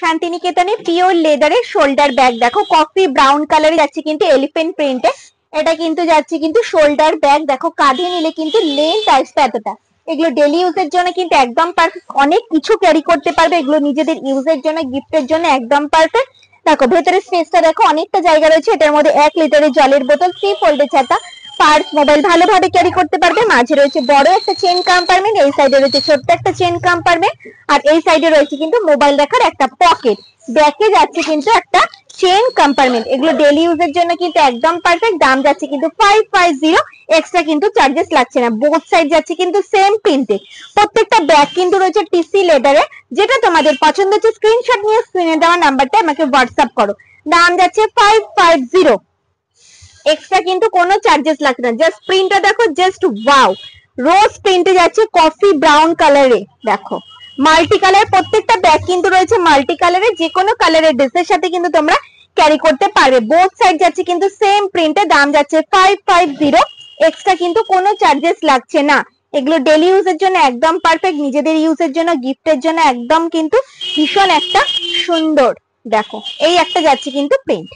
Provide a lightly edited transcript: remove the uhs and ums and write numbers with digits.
শান্তিনিকেতনে পিওর লেদারের shoulder bag, দেখো কফি ব্রাউন কালারে যাচ্ছে কিন্তু এলিফ্যান্ট প্রিন্টে। এটা কিন্তু যাচ্ছে কিন্তু শোল্ডার ব্যাগ, দেখো কাঁধে নিলে কিন্তু লেন্থ আসবে এতটা। এগুলো ডেলি ইউজের জন্য কিন্তু একদম পারফেক্ট, অনেক কিছু ক্যারি করতে পারবে এগুলো, নিজেদের ইউজের জন্য গিফটের জন্য একদম পারফেক্ট। দেখো ভেতরে স্পেসটা দেখো, অনেকটা জায়গা রয়েছে। এটার মধ্যে 1 লিটারের জলের বোতল, 3 ফোল্ডের ছাতা, পার্স, মোবাইল ভালোভাবে ক্যারি করতে পারবে। মাঝে রয়েছে বড় একটা চেন কম্পার্টমেন্ট, এই সাইডে রয়েছে ছোট্ট একটা চেন কম্পার্টমেন্ট, আর এই সাইডে রয়েছে কিন্তু মোবাইল রাখার একটা পকেট। ব্যাকে যাচ্ছে কিন্তু একটা চেন কম্পার্টমেন্ট। এগুলো ডেলি ইউজের জন্য কিন্তু একদম পারফেক্ট। দাম যাচ্ছে কিন্তু 550, এক্সট্রা কিন্তু চার্জেস লাগছে না। বোথ সাইড যাচ্ছে কিন্তু সেম প্রিন্টে। প্রত্যেকটা ব্যাগ কিন্তু রয়েছে টিসি লেদারে। যেটা তোমাদের পছন্দ হচ্ছে স্ক্রিনশট নিয়ে স্ক্রিনে দেওয়া নাম্বারটা আমাকে হোয়াটসঅ্যাপ করো। দাম যাচ্ছে 550, এক্সট্রা কিন্তু কোনো চার্জেস লাগছে না। জাস্ট প্রিন্টটা দেখো, জাস্ট ওয়াও, রোজ প্রিন্টে যাচ্ছে কফি ব্রাউন কালারে। দেখো মাল্টি কালার, প্রত্যেকটা ব্যাগ কিন্তু রয়েছে মাল্টি কালারে, যে কোনো কালারের ড্রেসের সাথে কিন্তু তোমরা ক্যারি করতে পারবে। বোথ সাইড যাচ্ছে কিন্তু সেম প্রিন্টে। দাম যাচ্ছে 550, এক্সট্রা কিন্তু কোনো চার্জেস লাগছে না। এগুলো ডেলি ইউজের জন্য একদম পারফেক্ট, নিজেদের ইউজের জন্য গিফটের জন্য একদম কিন্তু ভীষণ একটা সুন্দর। দেখো এই একটা যাচ্ছে কিন্তু প্রিন্ট।